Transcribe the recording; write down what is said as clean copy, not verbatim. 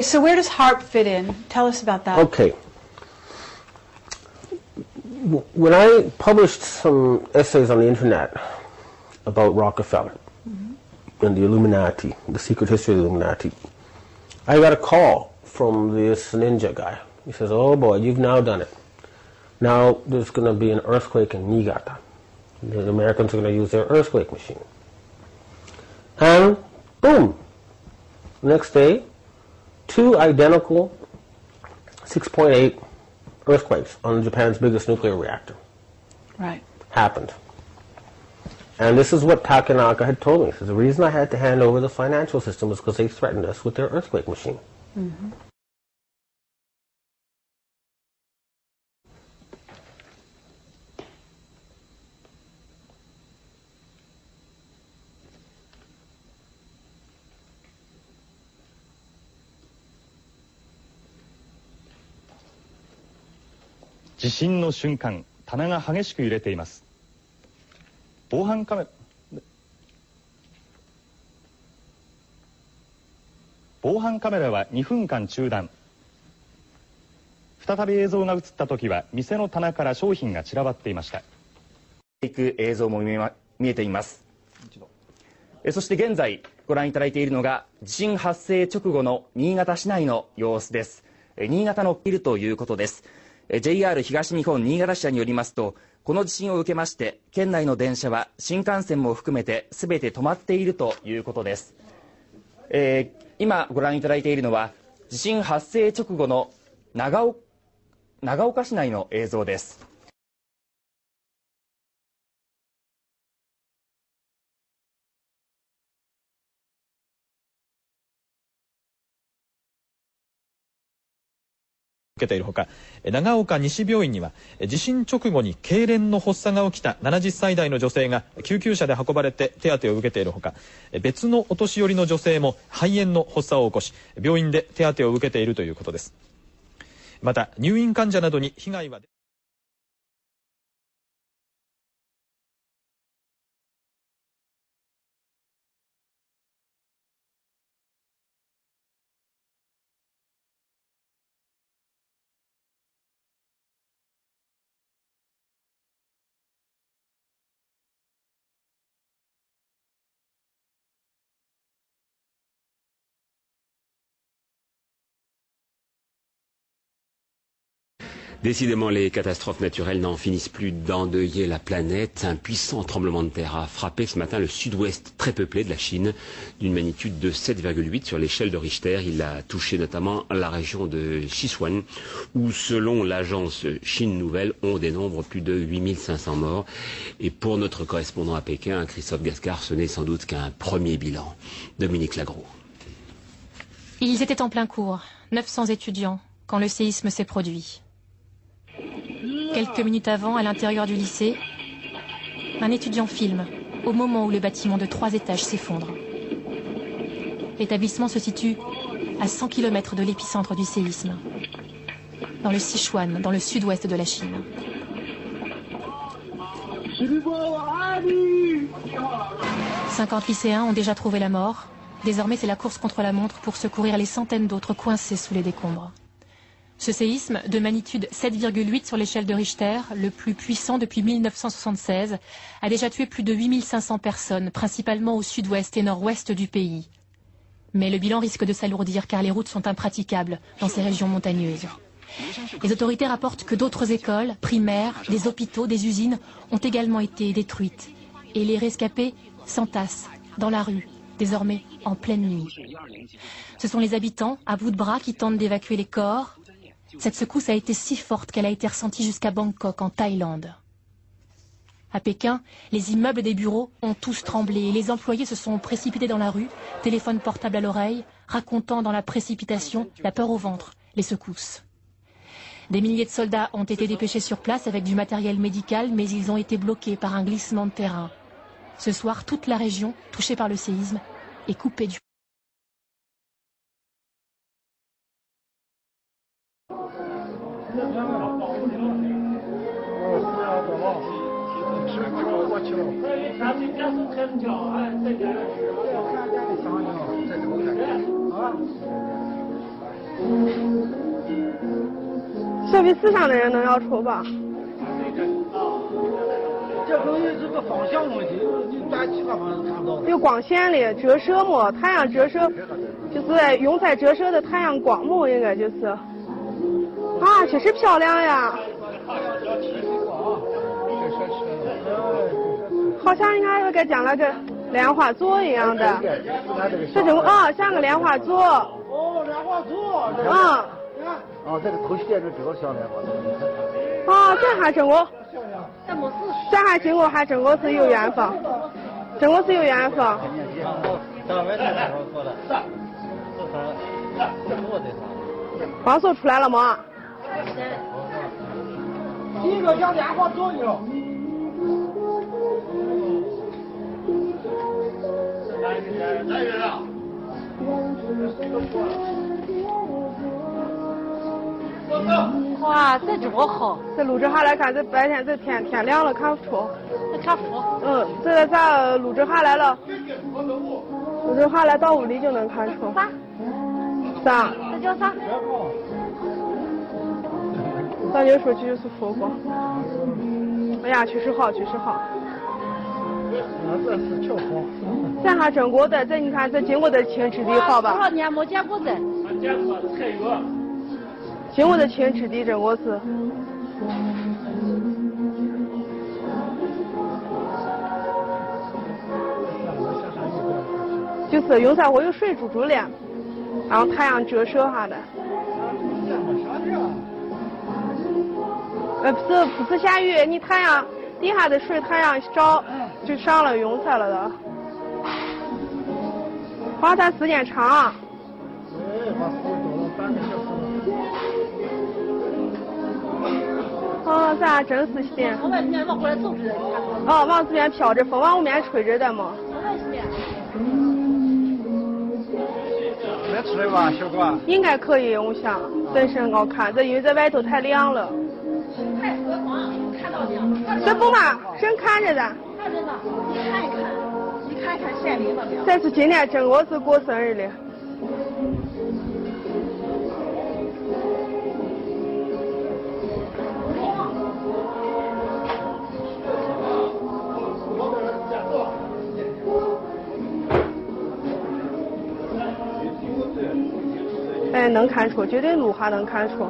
So where does HARP fit in? Tell us about that. Okay. When I published some essays on the internet about Rockefeller and the Illuminati, the secret history of the Illuminati, I got a call from this ninja guy. He says, "Oh boy, you've now done it. Now there's going to be an earthquake in Niigata. The Americans are going to use their earthquake machine." And boom, next day, 2 identical 6.8 earthquakes on Japan's biggest nuclear reactor. Right. Happened. And this is what Takenaka had told me. He says, the reason I had to hand over the financial system was because they threatened us with their earthquake machine. Mm-hmm.地震の瞬間、棚が激しく揺れています。防犯カメラは2分間中断。再び映像が映った時は店の棚から商品が散らばっていました。映像も見えています。そして現在ご覧いただいているのが地震発生直後の新潟市内の様子です。新潟のいるということです。JR 東日本新潟支社によりますと、この地震を受けまして県内の電車は新幹線も含めて全て止まっているということです。今ご覧いただいているのは地震発生直後の長岡市内の映像です。受けているほか、長岡西病院には地震直後に痙攣の発作が起きた70歳代の女性が救急車で運ばれて手当てを受けているほか、別のお年寄りの女性も肺炎の発作を起こし病院で手当てを受けているということです。また入院患者などに被害はDécidément, les catastrophes naturelles n'en finissent plus d'endeuiller la planète. Un puissant tremblement de terre a frappé ce matin le sud-ouest très peuplé de la Chine, d'une magnitude de 7,8 sur l'échelle de Richter. Il a touché notamment la région de Sichuan, où selon l'agence Chine Nouvelle, on dénombre plus de 8500 morts. Et pour notre correspondant à Pékin, Christophe Gascard, ce n'est sans doute qu'un premier bilan. Dominique Lagros. Ils étaient en plein cours, 900 étudiants, quand le séisme s'est produit. Quelques minutes avant, à l'intérieur du lycée, un étudiant filme au moment où le bâtiment de 3 étages s'effondre. L'établissement se situe à 100 km de l'épicentre du séisme, dans le Sichuan, dans le sud-ouest de la Chine. « 50 lycéens ont déjà trouvé la mort. Désormais, c'est la course contre la montre pour secourir les centaines d'autres coincés sous les décombres. » Ce séisme, de magnitude 7,8 sur l'échelle de Richter, le plus puissant depuis 1976, a déjà tué plus de 8500 personnes, principalement au sud-ouest et nord-ouest du pays. Mais le bilan risque de s'alourdir car les routes sont impraticables dans ces régions montagneuses. Les autorités rapportent que d'autres écoles, primaires, des hôpitaux, des usines ont également été détruites. Et les rescapés s'entassent dans la rue, désormais en pleine nuit. Ce sont les habitants, à bout de bras, qui tentent d'évacuer les corps. Cette secousse a été si forte qu'elle a été ressentie jusqu'à Bangkok, en Thaïlande. À Pékin, les immeubles des bureaux ont tous tremblé et les employés se sont précipités dans la rue, téléphone portable à l'oreille, racontant dans la précipitation la peur au ventre, les secousses. Des milliers de soldats ont été dépêchés sur place avec du matériel médical, mais ils ont été bloqués par un glissement de terrain. Ce soir, toute la région, touchée par le séisme, est coupée du... 设备四上的人能要出吧？这东西是个方向问题，你在其他方向看不到的。有光线的折射嘛，太阳折射就是用在折射的太阳光嘛，应该就是。啊，确实漂亮呀！好像你看给讲了个莲花座一样的，这种像个莲花座。哦，莲花座。你看。哦，这个头线就这个像莲花座。啊，这还真我，这还经过还真我是有缘分，真我是有缘分。光速出来了吗？第一个像莲花座一样。来人了。哇，这这么好！这录制下来看，这白天这天亮了看不出。这看不出。这咱录制下来了，录制下来到屋里就能看出。啥？这叫啥？咱就说这就是佛光。哎呀，确实好，确实好。这是跳光。这还真过的，这你看这经过的青质地好吧？多少年没见过这？见过菜园。经过的青质地真我是。就是用在我有水珠珠的，然后太阳折射下的。不是下雨，你太阳底下的水太阳照就上了用彩了的。花咱时间长。咱还真是闲。往外面往过来走着，往这边飘着风，往我面吹着的嘛。能出来吧，小哥？应该可以，我想。本身我看这，因为在外头太亮了。太和光，看到没？这不嘛，正看着的。看着呢，你看一看显灵了没有？这是今天真我是过生日的。能看出，绝对录还能看出。